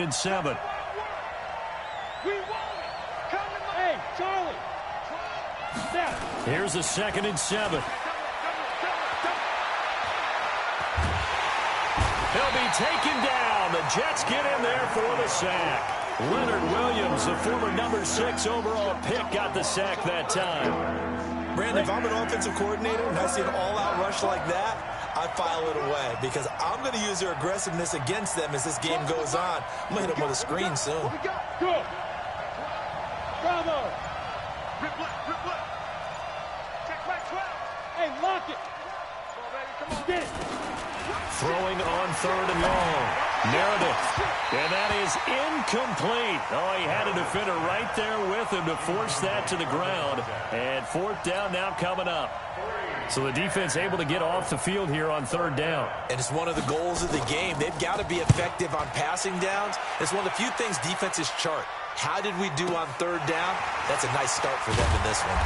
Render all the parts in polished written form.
and 7. Hey, Charlie. Here's a 2nd and 7. He'll be taken down. The Jets get in there for the sack. Leonard Williams, the former number 6 overall pick, got the sack that time. Brandon, if I'm an offensive coordinator and I see an all-out rush like that, I file it away because I'm going to use their aggressiveness against them as this game goes on. I'm going to hit them with a screen soon. Good. Bravo. Rip left. Check back 12. Hey, lock it. Come on, Get it. Throwing on 3rd and long. Meredith. And that is incomplete. Oh, he had a defender right there with him to force that to the ground. And 4th down now coming up. So the defense able to get off the field here on 3rd down. And it's one of the goals of the game. They've got to be effective on passing downs. It's one of the few things defenses chart. How did we do on 3rd down? That's a nice start for them in this one.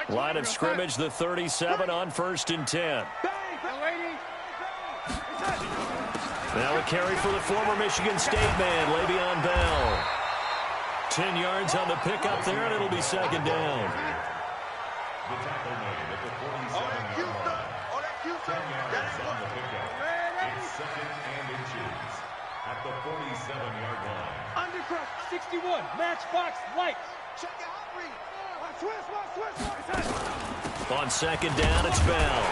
Line of scrimmage, the 37 on 1st and 10. Now a carry for the former Michigan State man, Le'Veon Bell. 10 yards on the pickup there, and it'll be 2nd down. The tackle made at the 47-yard line. 10 yards on the pickup. It's 2nd and inches at the 47-yard line. Undercross 61. Matchbox lights. Check out read. Twist. On 2nd down, it's Bell.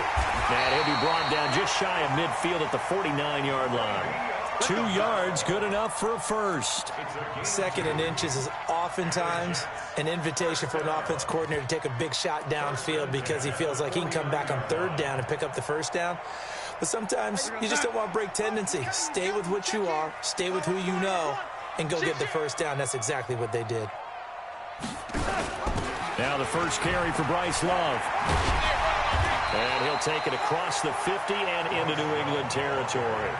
And he'll be brought down just shy of midfield at the 49-yard line. 2 yards, good enough for a first. 2nd and inches is oftentimes an invitation for an offense coordinator to take a big shot downfield because he feels like he can come back on 3rd down and pick up the 1st down. But sometimes you just don't want to break tendency. Stay with what you are, stay with who you know, and go get the 1st down. That's exactly what they did. Now the first carry for Bryce Love. And he'll take it across the 50 and into New England territory.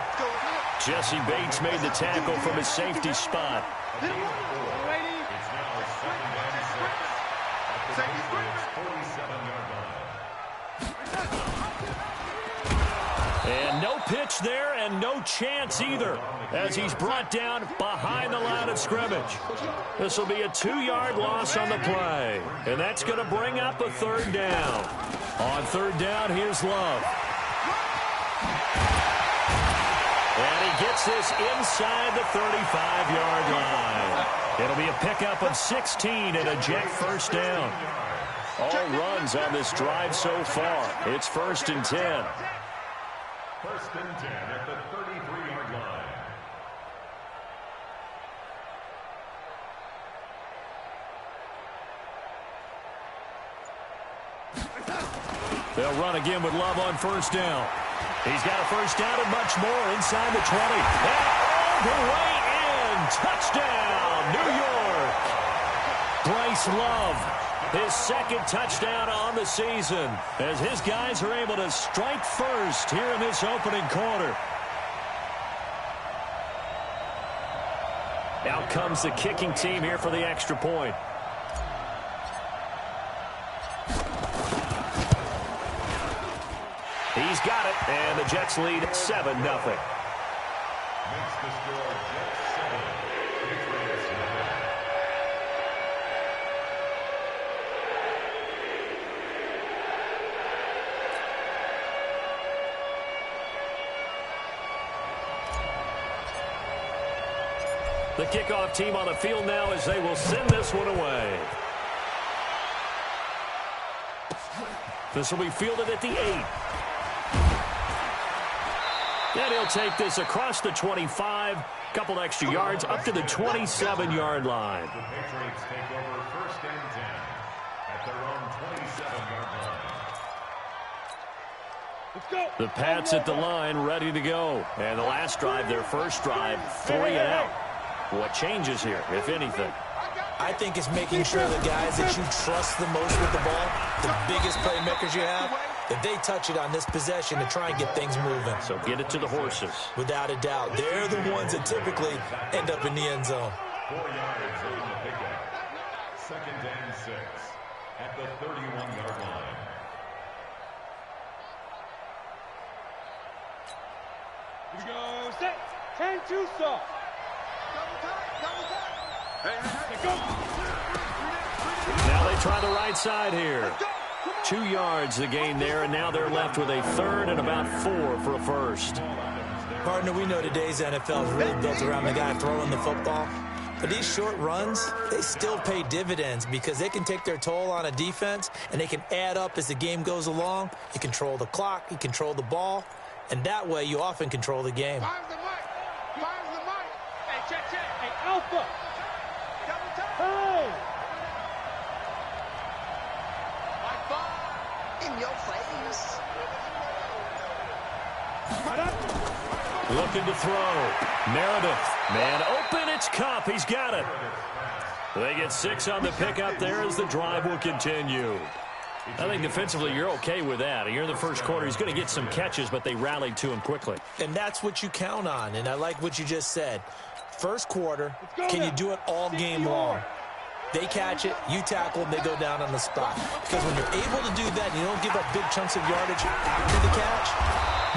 Jesse Bates made the tackle from his safety spot. It's now 2nd and 6 at the 47-yard line. And no pitch there and no chance either as he's brought down behind the line of scrimmage. This will be a 2-yard loss on the play. And that's going to bring up a 3rd down. On 3rd down, here's Love. And he gets this inside the 35-yard line. It'll be a pickup of 16 and a Jet 1st down. All runs on this drive so far. It's 1st and 10. 1st and 10 at the 33-yard line. They'll run again with Love on 1st down. He's got a 1st down and much more inside the 20. And all the way in. Touchdown, New York. Bryce Love, his 2nd touchdown on the season as his guys are able to strike first here in this opening quarter. Out comes the kicking team here for the extra point. He's got it, and the Jets lead 7-0. Makes the score Jets 7, Patriots 9. The kickoff team on the field now as they will send this one away. This will be fielded at the 8. And he'll take this across the 25, couple extra yards up to the 27-yard line. The Patriots take over 1st and 10 at their own 27-yard line. The Pats at the line, ready to go. And the last drive, their first drive, 3 and out. What changes here, if anything? I think it's making sure the guys that you trust the most with the ball, the biggest playmakers you have, that they touch it on this possession to try and get things moving. So get it to the horses. Without a doubt. They're the ones that typically end up in the end zone. 4 yards on the pickup. 2nd and 6 at the 31-yard line. Here we go. Set. 10-2 soft. Now they try the right side here. 2 yards the gain there, and now they're left with a third and about 4 for a first. Partner, we know today's NFL is really built around the guy throwing the football. But these short runs, they still pay dividends because they can take their toll on a defense, and they can add up as the game goes along. You control the clock, you control the ball, and that way you often control the game. Fires the mic. Fires the mic. Hey, check. Hey, Alpha. Hey. In your face. Looking to throw. Meredith. Man open, it's Cup. He's got it. They get 6 on the pickup there as the drive will continue. I think defensively you're okay with that. You're in the first quarter. He's going to get some catches, but they rallied to him quickly. And that's what you count on, and I like what you just said. First quarter, can you do it all game long? They catch it, you tackle them, they go down on the spot. Because when you're able to do that and you don't give up big chunks of yardage after the catch,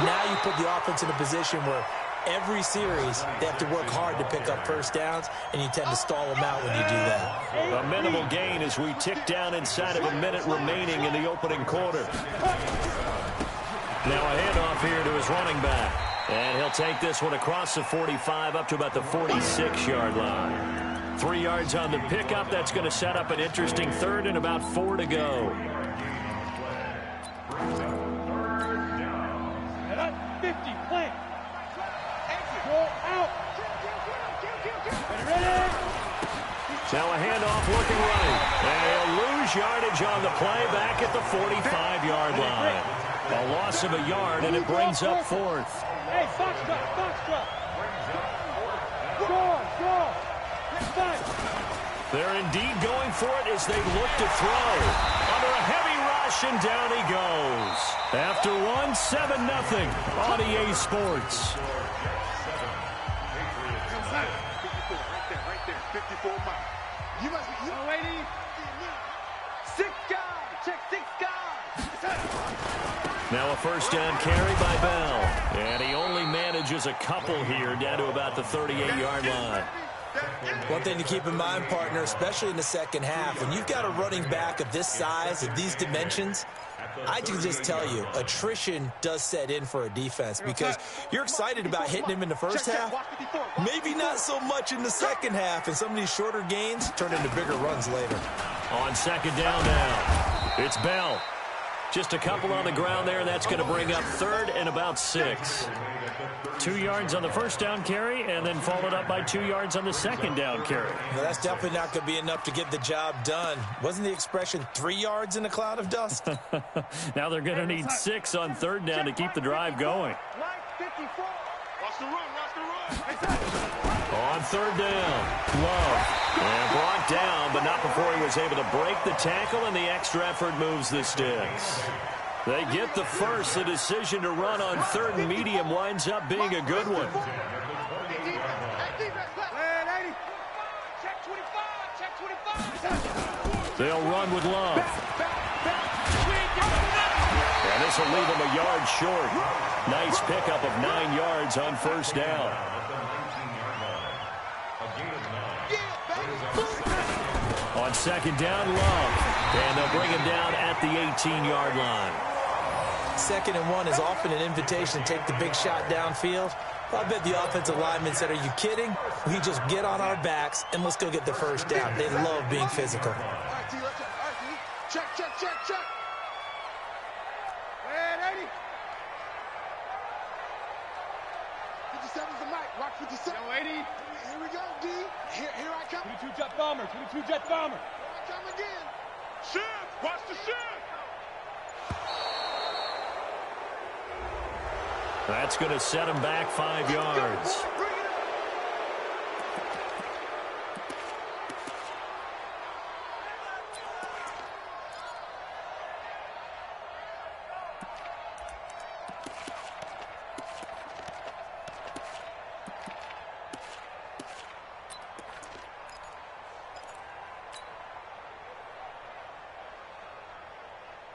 now you put the offense in a position where every series they have to work hard to pick up first downs, and you tend to stall them out when you do that. A minimal gain as we tick down inside of a minute remaining in the opening quarter. Now a handoff here to his running back. And he'll take this one across the 45 up to about the 46-yard line. 3 yards on the pickup. That's going to set up an interesting third and about 4 to go. And up 50, plant. Roll out. Ready? Now a handoff looking right. And he'll lose yardage on the play back at the 45-yard line. A loss of a yard, and it brings up 4th. Hey, foxtrot. Draw. They're indeed going for it as they look to throw. Under a heavy rush, and down he goes. After 1-7-0 on EA Sports. Right there. 54 miles. You must be. Oh, lady. 6 guys. Check 6 guys. Now a first down carry by Bell. And he only manages a couple here down to about the 38-yard line. One thing to keep in mind, partner, especially in the second half, when you've got a running back of this size, of these dimensions, I can just tell you, attrition does set in for a defense because you're excited about hitting him in the first half, maybe not so much in the second half, and some of these shorter gains turn into bigger runs later. On second down now, it's Bell. Just a couple on the ground there, and that's going to bring up third and about 6. 2 yards on the first down carry, and then followed up by 2 yards on the second down carry. Well, that's definitely not going to be enough to get the job done. Wasn't the expression 3 yards in a cloud of dust? Now they're going to need 6 on third down to keep the drive going. Watch the run. On third down, Love. And brought down, but not before he was able to break the tackle, and the extra effort moves the sticks. They get the first. The decision to run on third and medium winds up being a good one. They'll run with Love. And this will leave him a yard short. Nice pickup of 9 yards on first down. On second down, Love. And they'll bring him down at the 18-yard line. 2nd and 1 is often an invitation to take the big shot downfield. I bet the offensive linemen said, are you kidding? We just get on our backs and let's go get the first down. They love being physical. All right, T, let's check. Check. Ready? 57's the mic. Rock 57. Yo, 80. Here we go, D. Here I come. 22 jet bomber. Here I come again. Shift. Watch the shift. That's going to set him back 5 yards.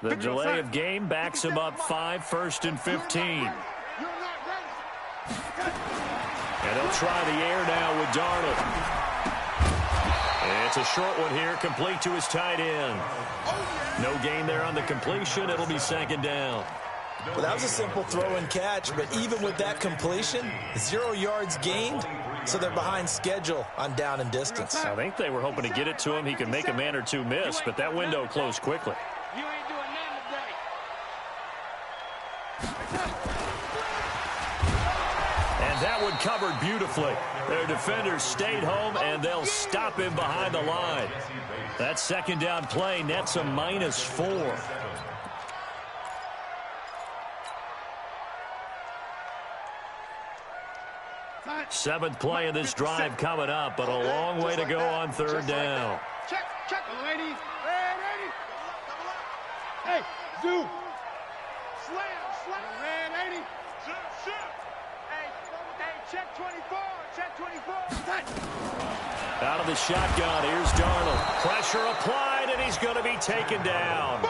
The delay of game backs him up 5, 1st and 15. And he'll try the air now with Darnold. It's a short one here, complete to his tight end. No gain there on the completion. It'll be 2nd down. Well, that was a simple throw and catch, but even with that completion, 0 yards gained, so they're behind schedule on down and distance. I think they were hoping to get it to him. He could make a man or two miss, but that window closed quickly. You ain't doing nothing today. And that one covered beautifully. Their defenders stayed home, and they'll stop him behind the line. That 2nd down play nets a -4. Seventh play of this drive coming up, but a long way to go on 3rd down. Check, ladies. Hey, zoom. Slam. Red 80. Hey, check 24. Check 24. Out of the shotgun, here's Darnold. Pressure applied, and he's going to be taken down.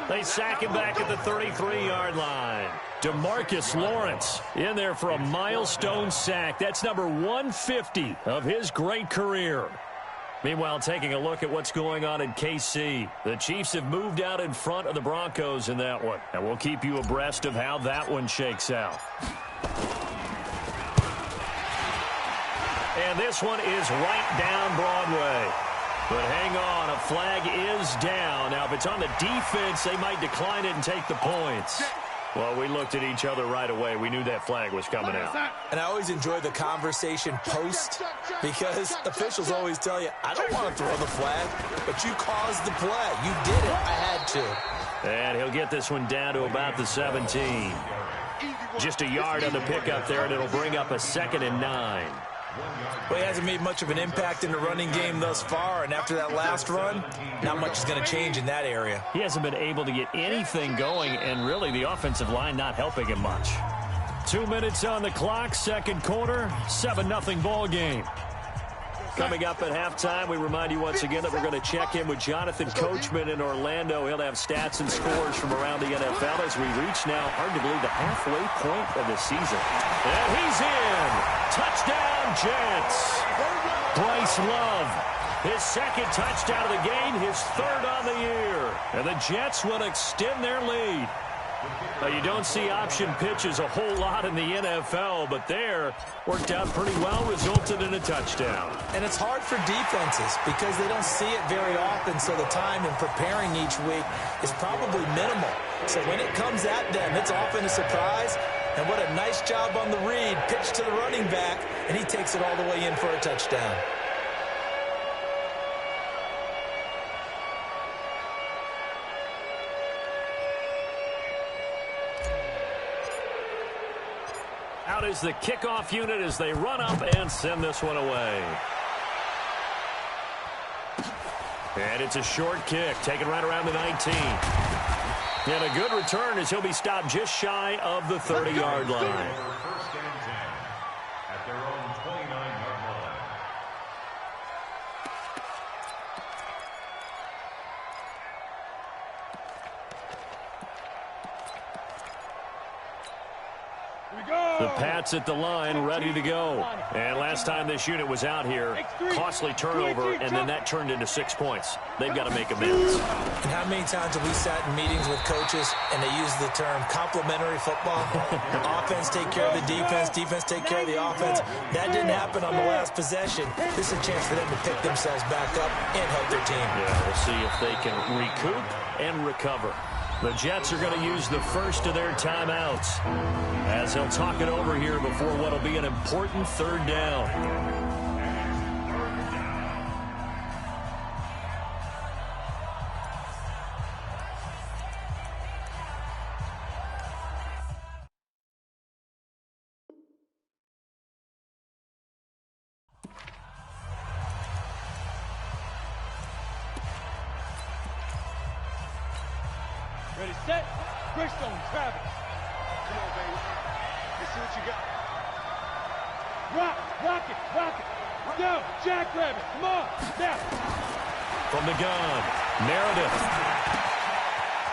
They sack him back at the 33-yard line. DeMarcus Lawrence in there for a milestone sack. That's number 150 of his great career. Meanwhile, taking a look at what's going on in KC. The Chiefs have moved out in front of the Broncos in that one. And we'll keep you abreast of how that one shakes out. And this one is right down Broadway. But hang on, a flag is down. Now, if it's on the defense, they might decline it and take the points. Well, we looked at each other right away. We knew that flag was coming out. And I always enjoy the conversation post because officials always tell you, I don't want to throw the flag, but you caused the play. You did it. I had to. And he'll get this one down to about the 17. Just a yard on the pickup there, and it'll bring up a 2nd and 9. Well, he hasn't made much of an impact in the running game thus far, and after that last run, not much is going to change in that area. He hasn't been able to get anything going, and really the offensive line not helping him much. 2 minutes on the clock, 2nd quarter, 7-0 ball game. Coming up at halftime, we remind you once again that we're going to check in with Jonathan Coachman in Orlando. He'll have stats and scores from around the NFL as we reach now, hard to believe, the halfway point of the season. And he's in. Touchdown, Jets. Bryce Love, his 2nd touchdown of the game, his 3rd on the year. And the Jets will extend their lead. Now, you don't see option pitches a whole lot in the NFL, but there worked out pretty well, resulted in a touchdown. And it's hard for defenses because they don't see it very often, so the time in preparing each week is probably minimal. So when it comes at them, it's often a surprise. And what a nice job on the read. Pitch to the running back, and he takes it all the way in for a touchdown. Out is the kickoff unit as they run up and send this one away. And it's a short kick, taken right around the 19. And a good return as he'll be stopped just shy of the 30-yard line. 1st and 10 at their own 29-yard line. The Pats at the line, ready to go. And last time this unit was out here, costly turnover, and then that turned into 6 points. They've got to make amends. And how many times have we sat in meetings with coaches and they use the term complementary football? Offense take care of the defense, defense take care of the offense. That didn't happen on the last possession. This is a chance for them to pick themselves back up and help their team. Yeah, we'll see if they can recoup and recover. The Jets are going to use the first of their timeouts as he'll talk it over here before what will be an important 3rd down. Ready, set. Brickstone, Travis. Come on, baby. Let's see what you got. Rock it. Go, jackrabbit. Come on. Now. From the gun, Meredith.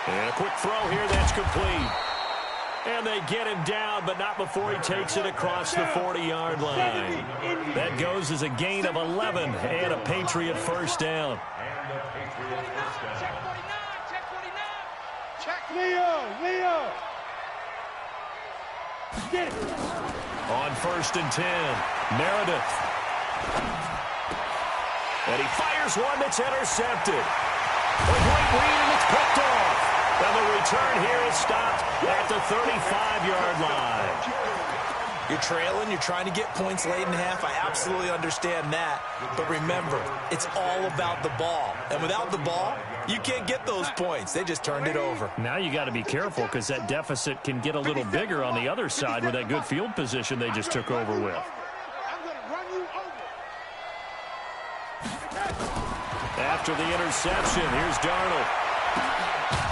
And a quick throw here that's complete. And they get him down, but not before he takes it across the 40-yard line. That goes as a gain of 11 and a Patriot first down. Leo! Get it! On 1st and 10, Meredith. And he fires one that's intercepted. A great read, and it's picked off. And the return here is stopped at the 35-yard line. You're trailing, you're trying to get points late in half. I absolutely understand that. But remember, it's all about the ball. And without the ball, you can't get those points. They just turned it over. Now you got to be careful because that deficit can get a little bigger on the other side with that good field position they just took over with. After the interception, here's Darnold.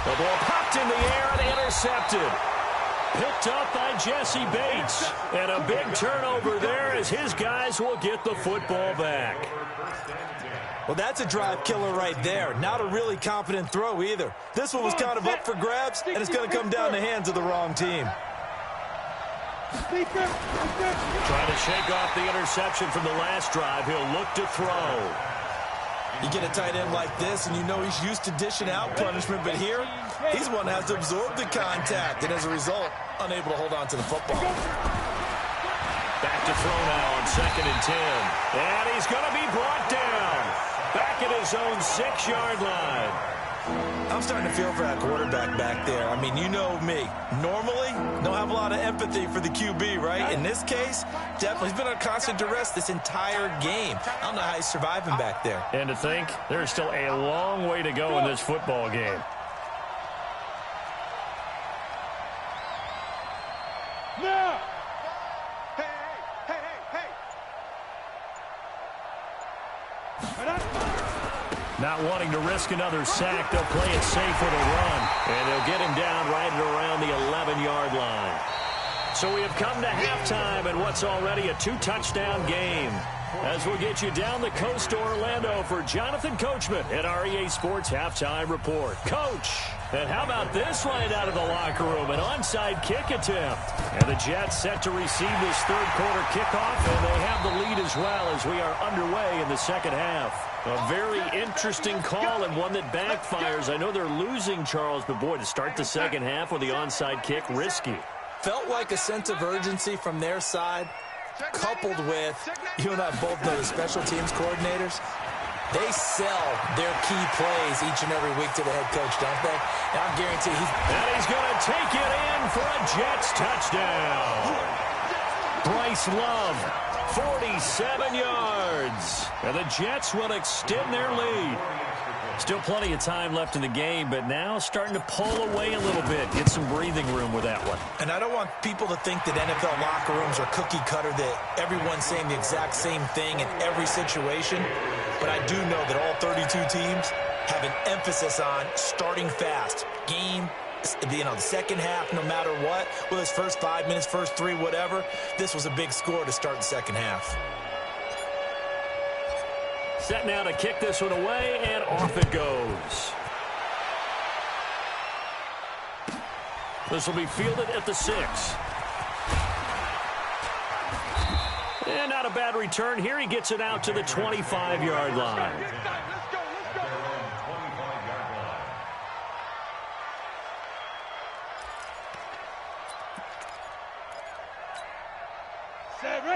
The ball popped in the air and intercepted. Picked up by Jesse Bates. And a big turnover there as his guys will get the football back. Well, that's a drive killer right there. Not a really confident throw either. This one was kind of up for grabs, and it's going to come down the hands of the wrong team. Trying to shake off the interception from the last drive. He'll look to throw. You get a tight end like this, and you know he's used to dishing out punishment, but here, he's one that has to absorb the contact, and as a result, unable to hold on to the football. Back to throw now on 2nd and 10. And he's going to be brought down. Back at his own 6-yard line. I'm starting to feel for that quarterback back there. I mean, you know me. Normally, don't have a lot of empathy for the QB, right? In this case, definitely he's been under constant duress this entire game. I don't know how he's surviving back there. And to think, there's still a long way to go in this football game. Now! Not wanting to risk another sack, they'll play it safe with a run. And they'll get him down right at around the 11-yard line. So we have come to halftime in what's already a 2-touchdown game. As we'll get you down the coast to Orlando for Jonathan Coachman at our EA Sports Halftime Report. Coach, and how about this right out of the locker room? An onside kick attempt. And the Jets set to receive this third-quarter kickoff, and they have the lead as well as we are underway in the second half. A very interesting call and one that backfires. I know they're losing, Charles, but boy, to start the second half with the onside kick, risky. Felt like a sense of urgency from their side, coupled with, you and I both know the special teams coordinators, they sell their key plays each and every week to the head coach, don't they? And I guarantee he's going to take it in for a Jets touchdown. Bryce Love, 47 yards. And the Jets will extend their lead. Still plenty of time left in the game, but now starting to pull away a little bit. Get some breathing room with that one. And I don't want people to think that NFL locker rooms are cookie cutter, that everyone's saying the exact same thing in every situation. But I do know that all 32 teams have an emphasis on starting fast. Game, the second half, no matter what, whether it's first 5 minutes, first 3, whatever, this was a big score to start the second half. Set now to kick this one away, and off it goes. This will be fielded at the 6. And not a bad return here. He gets it out to the 25-yard line.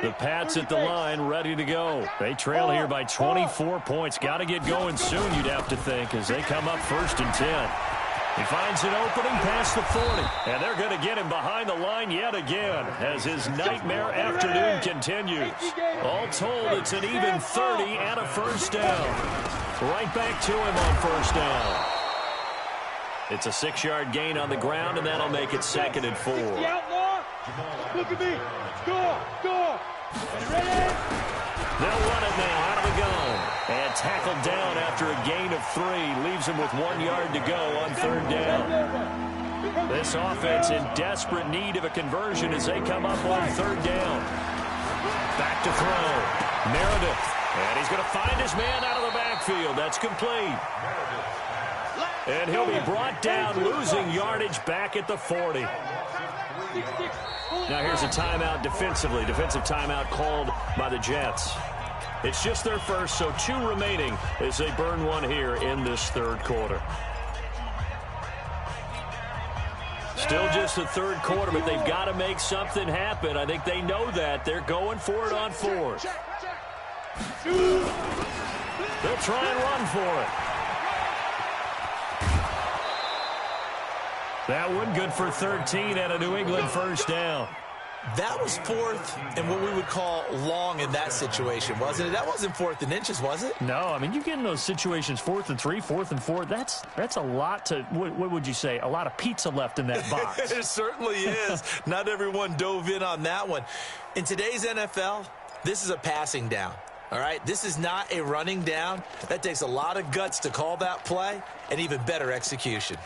The Pats at the line, ready to go. They trail here by 24 points. Got to get going soon, you'd have to think, as they come up 1st and 10. He finds an opening past the 40. And they're going to get him behind the line yet again as his nightmare afternoon continues. All told, it's an even 30 and a first down. Right back to him on first down. It's a 6-yard gain on the ground, and that'll make it 2nd and 4. Look at me. Go. They'll run it now out of the gun. And tackled down after a gain of 3. Leaves him with 1 yard to go on 3rd down. This offense in desperate need of a conversion as they come up on 3rd down. Back to throw. Meredith. And he's going to find his man out of the backfield. That's complete. And he'll be brought down, losing yardage back at the 40. Now here's a timeout defensively. Defensive timeout called by the Jets. It's just their first, so 2 remaining as they burn one here in this third quarter. Still just the third quarter, but they've got to make something happen. I think they know that. They're going for it on 4th. They'll try and run for it. That one good for 13 and a New England first down. That was 4th and what we would call long in that situation, wasn't it? That wasn't 4th and inches, was it? No, I mean, you get in those situations 4th and 3, 4th and 4. That's a lot to, what would you say, a lot of pizza left in that box. It certainly is. Not everyone dove in on that one. In today's NFL, this is a passing down. All right, this is not a running down. That takes a lot of guts to call that play and even better execution.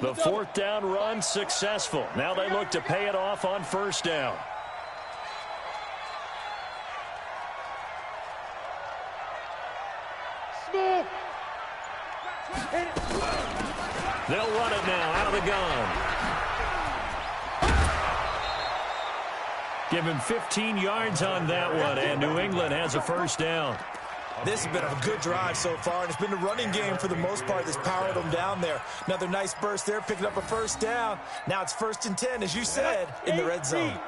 The 4th down run successful. Now they look to pay it off on first down. Smith. They'll run it now out of the gun. Give him 15 yards on that one, and New England has a first down. This has been a good drive so far, and it's been a running game for the most part that's powered them down there. Another nice burst there, picking up a first down. Now it's 1st and 10, as you said, in the red zone.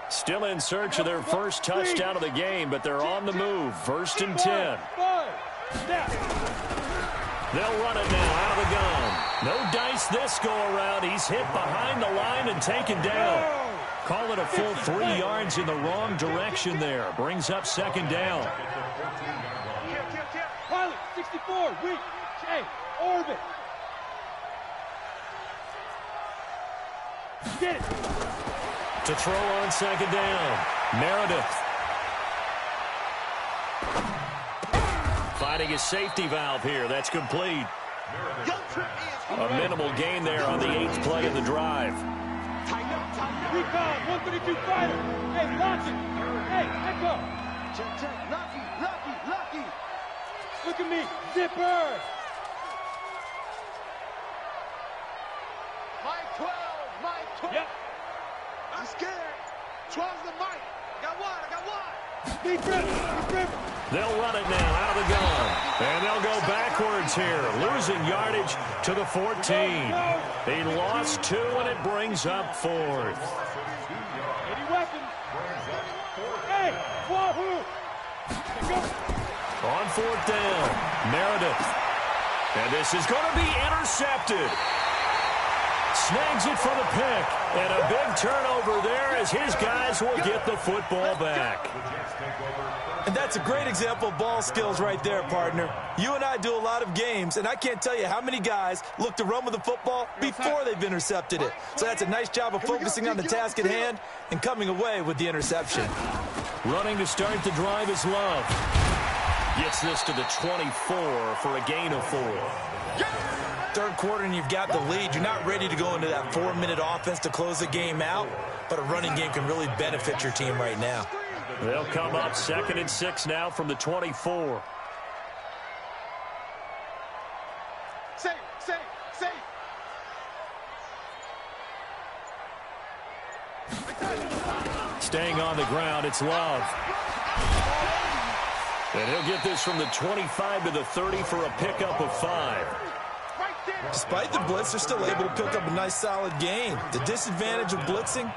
Still in search of their first touchdown of the game, but they're on the move. 1st and 10. They'll run it now out of the gun. No dice this go-around. He's hit behind the line and taken down. Call it a full 3 yards in the wrong direction there. Brings up 2nd down. Pilot, 64, weak, change, orbit. Get it. To throw on 2nd down. Meredith. Finding his safety valve here. That's complete. A minimal gain there on the 8th play of the drive. Recon, 132 fighter. Hey, lock it. Hey, echo. Check. Lucky. Look at me, zipper. Mike 12. Yep. I'm scared. 12's the mic. I got one. Deep grip. They'll run it now out of the gun. And they'll go backwards here, losing yardage to the 14. He lost 2, and it brings up 4th. Any weapons? Hey, wahoo! Go. On 4th down, Meredith. And this is going to be intercepted. Snags it for the pick. And a big turnover there as his guys will get the football back. And that's a great example of ball skills right there, partner. You and I do a lot of games, and I can't tell you how many guys look to run with the football before they've intercepted it. So that's a nice job of focusing on the task at hand and coming away with the interception. Running to start the drive is Love. Gets this to the 24 for a gain of 4. Third quarter and you've got the lead. You're not ready to go into that 4-minute offense to close the game out, but a running game can really benefit your team right now. They'll come up 2nd and 6 now from the 24. Safe. Staying on the ground, it's Love. And he'll get this from the 25 to the 30 for a pickup of 5. Despite the blitz, they're still able to pick up a nice solid gain. The disadvantage of blitzing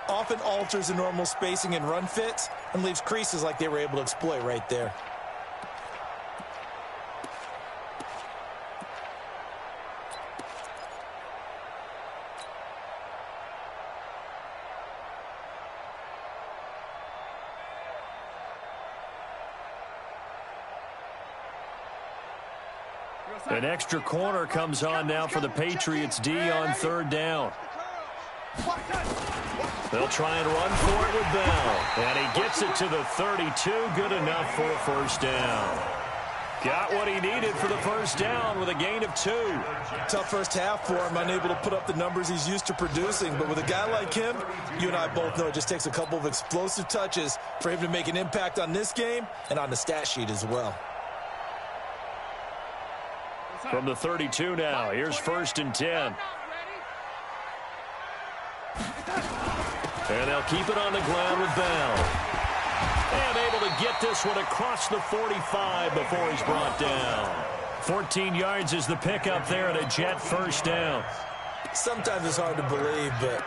often alters the normal spacing and run fits and leaves creases like they were able to exploit right there. An extra corner comes on now for the Patriots D on 3rd down. They'll try and run for it with Bell. And he gets it to the 32. Good enough for a first down. Got what he needed for the first down with a gain of 2. Tough first half for him, unable to put up the numbers he's used to producing. But with a guy like him, you and I both know it just takes a couple of explosive touches for him to make an impact on this game and on the stat sheet as well. From the 32 now, here's 1st and 10. And they'll keep it on the ground with Bell. And able to get this one across the 45 before he's brought down. 14 yards is the pickup there and a Jet first down. Sometimes it's hard to believe, but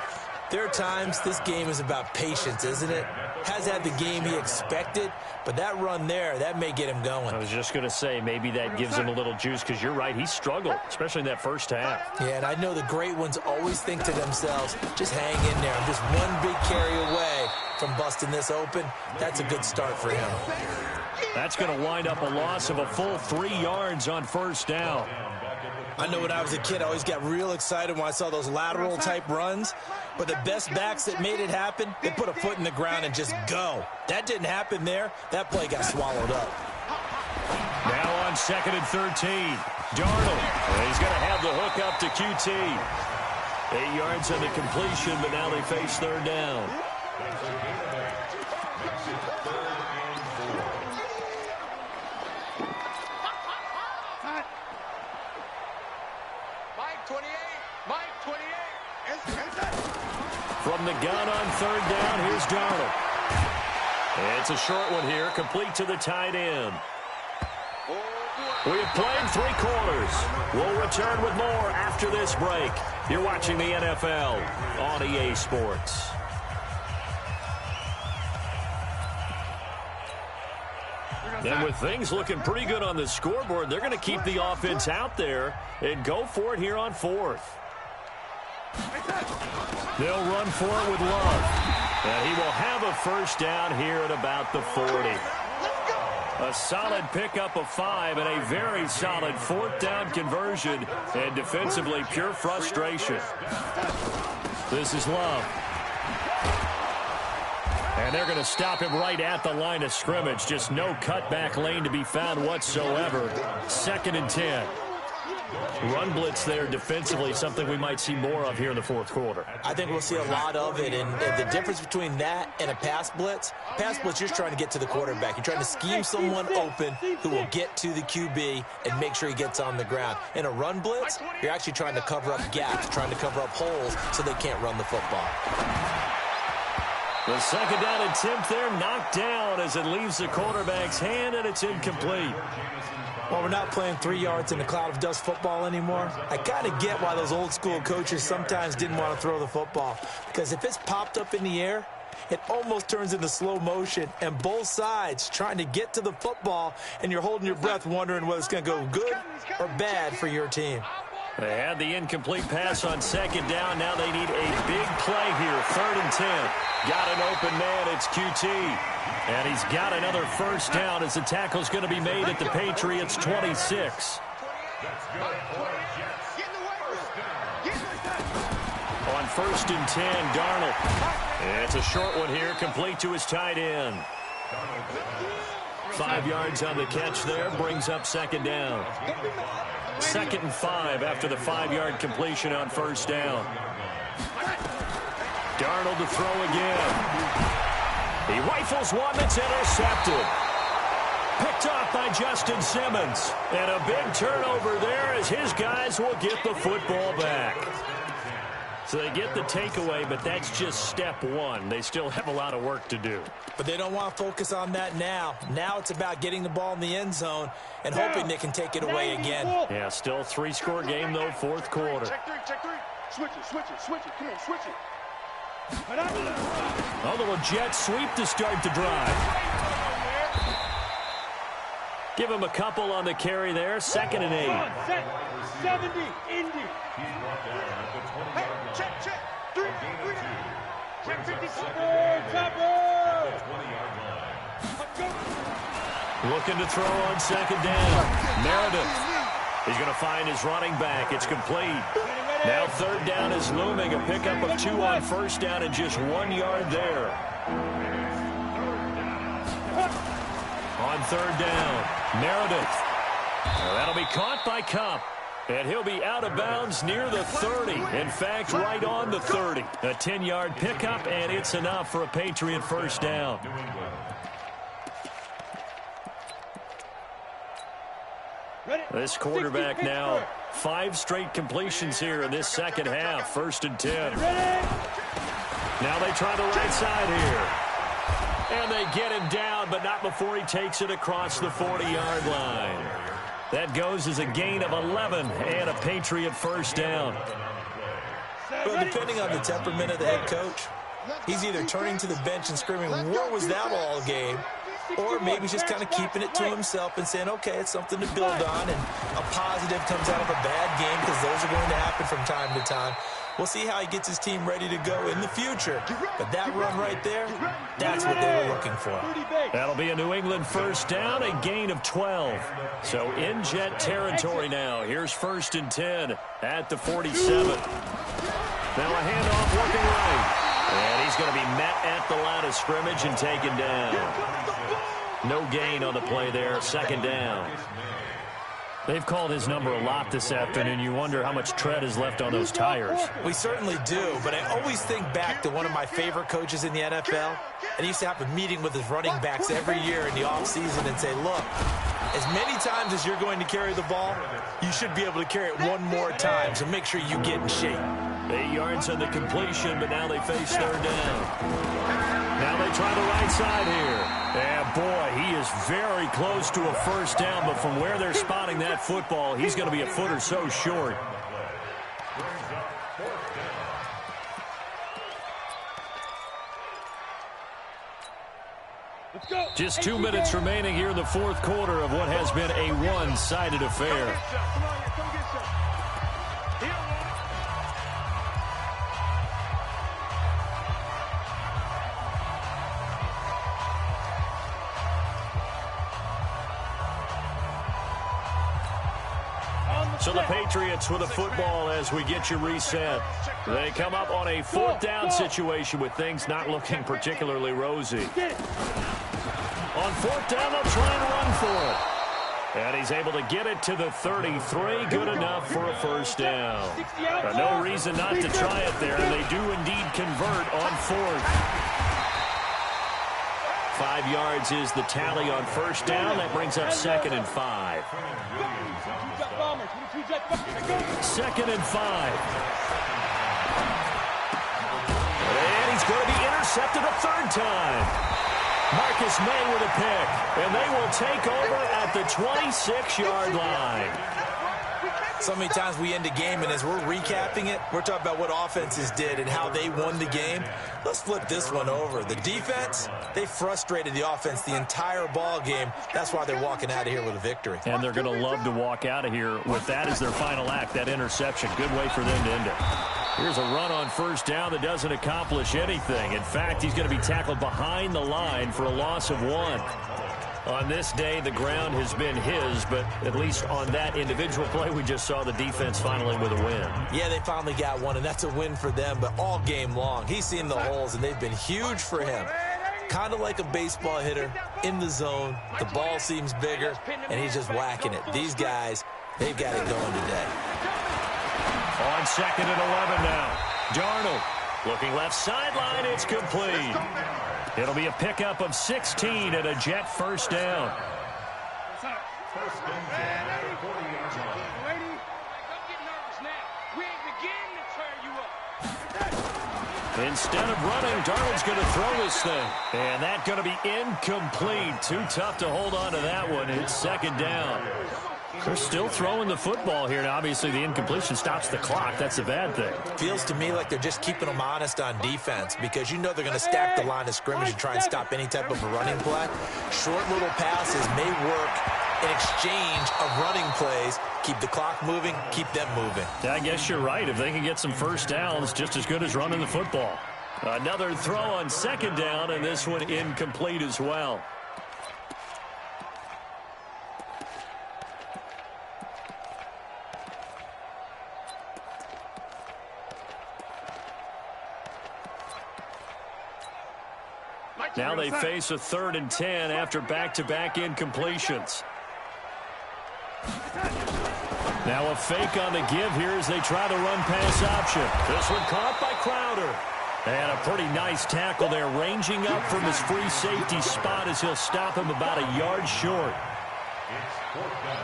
there are times this game is about patience, isn't it? Has had the game he expected, but that run there, that may get him going. I was just going to say, maybe that gives him a little juice, because you're right, he struggled, especially in that first half. Yeah, and I know the great ones always think to themselves, just hang in there. I'm just one big carry away from busting this open. That's a good start for him. That's going to wind up a loss of a full 3 yards on first down. I know when I was a kid, I always got real excited when I saw those lateral-type runs. But the best backs that made it happen, they put a foot in the ground and just go. That didn't happen there. That play got swallowed up. Now on 2nd and 13. Darnold. He's going to have the hook up to QT. 8 yards on the completion, but now they face 3rd down. From the gun on 3rd down, here's Darnold. It's a short one here, complete to the tight end. We have played 3 quarters. We'll return with more after this break. You're watching the NFL on EA Sports. And with things looking pretty good on the scoreboard, they're going to keep the offense out there and go for it here on 4th. They'll run for it with Love. And he will have a first down here at about the 40. A solid pickup of 5 and a very solid 4th down conversion. And defensively, pure frustration. This is Love. And they're going to stop him right at the line of scrimmage. Just no cutback lane to be found whatsoever. 2nd and 10. Run blitz there defensively, something we might see more of here in the 4th quarter. I think we'll see a lot of it, and the difference between that and a pass blitz, you're just trying to get to the quarterback. You're trying to scheme someone open who will get to the QB and make sure he gets on the ground. In a run blitz, you're actually trying to cover up gaps, trying to cover up holes so they can't run the football. The 2nd down attempt there knocked down as it leaves the quarterback's hand, and it's incomplete. Well, we're not playing 3 yards in a cloud of dust football anymore. I kind of get why those old school coaches sometimes didn't want to throw the football. Because if it's popped up in the air, it almost turns into slow motion. And both sides trying to get to the football, and you're holding your breath wondering whether it's going to go good or bad for your team. They had the incomplete pass on 2nd down. Now they need a big play here. 3rd and 10. Got an open man. It's QT. And he's got another first down as the tackle's going to be made at the Patriots' 26. On 1st and 10, Darnold. It's a short one here, complete to his tight end. 5 yards on the catch there, brings up 2nd down. 2nd and 5 after the 5-yard completion on 1st down. Darnold to throw again. He rifles one that's intercepted. Picked off by Justin Simmons. And a big turnover there as his guys will get the football back. So they get the takeaway, but that's just step 1. They still have a lot of work to do. But they don't want to focus on that now. Now it's about getting the ball in the end zone and hoping they can take it away again. Yeah, still 3-score game, though, 4th quarter. Check 3. Switch it. Come on, switch it. A little jet sweep to start the drive. Give him a couple on the carry there. 2nd and 8. 70, Indy. Hey, check. 3. Check 50. Looking to throw on 2nd down. Meredith. He's going to find his running back. It's complete. Now 3rd down is looming. A pickup of 2 on 1st down and just 1 yard there. On 3rd down, Meredith. Well, that'll be caught by Cup. And he'll be out of bounds near the 30. In fact, right on the 30. A 10-yard pickup, and it's enough for a Patriot first down. This quarterback now, 5 straight completions here in this second half. 1st and 10. Now they try the right side here. And they get him down, but not before he takes it across the 40-yard line. That goes as a gain of 11 and a Patriot first down. Well, depending on the temperament of the head coach, he's either turning to the bench and screaming, "Where was that all game?" Or maybe he's just kind of keeping it to himself and saying, okay, it's something to build on, and a positive comes out of a bad game, because those are going to happen from time to time. We'll see how he gets his team ready to go in the future. But that run right there, that's what they were looking for. That'll be a New England first down, a gain of 12. So in Jet territory now. Here's 1st and 10 at the 47. Now a handoff working right. And he's going to be met at the line of scrimmage and taken down. No gain on the play there. 2nd down. They've called his number a lot this afternoon. You wonder how much tread is left on those tires. We certainly do, but I always think back to one of my favorite coaches in the NFL, and he used to have a meeting with his running backs every year in the offseason and say, look, as many times as you're going to carry the ball, you should be able to carry it one more time, so make sure you get in shape. 8 yards on the completion, but now they face 3rd down. Now they try the right side here. And, boy, he is very close to a first down, but from where they're spotting that football, he's going to be a foot or so short. Just 2 minutes remaining here in the 4th quarter of what has been a one-sided affair. So the Patriots with a football as we get you reset. They come up on a 4th down situation with things not looking particularly rosy. On 4th down, they'll try and run for it. And he's able to get it to the 33. Good enough for a first down. No reason not to try it there. They do indeed convert on 4th. 5 yards is the tally on first down. That brings up 2nd and 5. 2nd and 5. And he's going to be intercepted a 3rd time. Marcus May with a pick. And they will take over at the 26-yard line. So many times we end a game, and as we're recapping it, we're talking about what offenses did and how they won the game. Let's flip this one over. The defense, they frustrated the offense the entire ball game. That's why they're walking out of here with a victory. And they're going to love to walk out of here with that as their final act, that interception. Good way for them to end it. Here's a run on first down that doesn't accomplish anything. In fact, he's going to be tackled behind the line for a loss of 1. On this day, the ground has been his, but at least on that individual play, we just saw the defense finally with a win. Yeah, they finally got one, and that's a win for them, but all game long, he's seen the holes, and they've been huge for him. Kind of like a baseball hitter in the zone. The ball seems bigger, and he's just whacking it. These guys, they've got it going today. On 2nd and 11 now. Darnold looking left sideline. It's complete. It'll be a pickup of 16 and a Jet first down. Instead of running, Darnold's going to throw this thing. And that's going to be incomplete. Too tough to hold on to that one. It's 2nd down. They're still throwing the football here. Now, obviously, the incompletion stops the clock. That's a bad thing. Feels to me like they're just keeping them honest on defense, because you know they're going to stack the line of scrimmage and try and stop any type of a running play. Short little passes may work in exchange of running plays. Keep the clock moving, keep them moving. I guess you're right. If they can get some first downs, just as good as running the football. Another throw on 2nd down, and this one incomplete as well. Now they face a 3rd and 10 after back-to-back incompletions. Now a fake on the give here as they try the run-pass option. This one caught by Crowder. And a pretty nice tackle there, ranging up from his free safety spot as he'll stop him about a yard short. It's fourth down.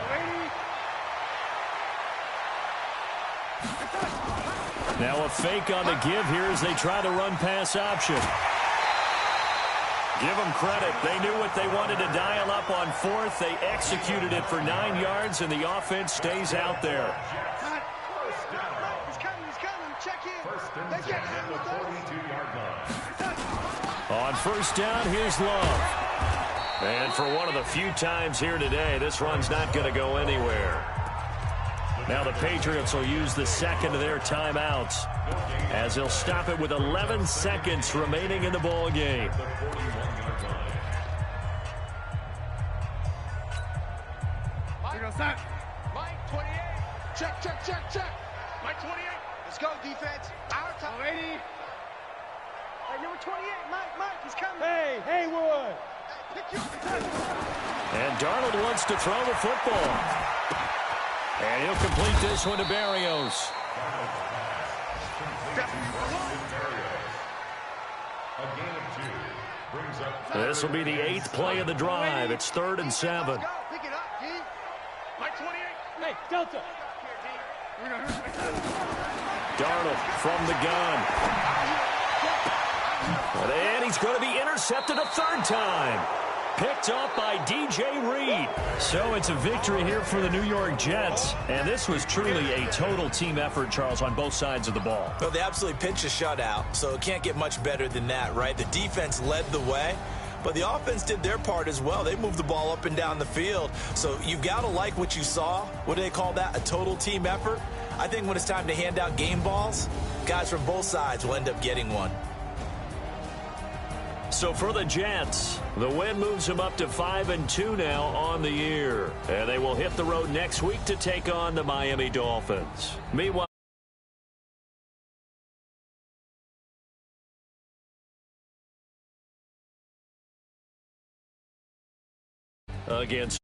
Now a fake on the give here as they try the run-pass option. Give them credit. They knew what they wanted to dial up on fourth. They executed it for 9 yards, and the offense stays out there. He's coming. Check in. First and 10 at the 42-yard line. On first down, here's Love. And for one of the few times here today, this run's not going to go anywhere. Now the Patriots will use the second of their timeouts as they'll stop it with 11 seconds remaining in the ball game. Mike, 28. Check. Mike, 28. Let's go, defense. Our time. Ready. Hey, number 28. Mike, he's coming. Hey, Haywood. Hey, pick you up. And Darnold wants to throw the football. And he'll complete this one to Berrios. This will be the 8th play of the drive. It's 3rd and 7. Pick it up, D. Mike, 28. Hey, Delta. Darnold from the gun. And he's going to be intercepted a 3rd time. Picked up by DJ Reed. So it's a victory here for the New York Jets. And this was truly a total team effort, Charles, on both sides of the ball. Well, they absolutely pitched a shutout, so it can't get much better than that, right? The defense led the way, but the offense did their part as well. They moved the ball up and down the field. So you've got to like what you saw. What do they call that? A total team effort? I think when it's time to hand out game balls, guys from both sides will end up getting one. So for the Jets, the win moves them up to 5-2 now on the year. And they will hit the road next week to take on the Miami Dolphins. Meanwhile, against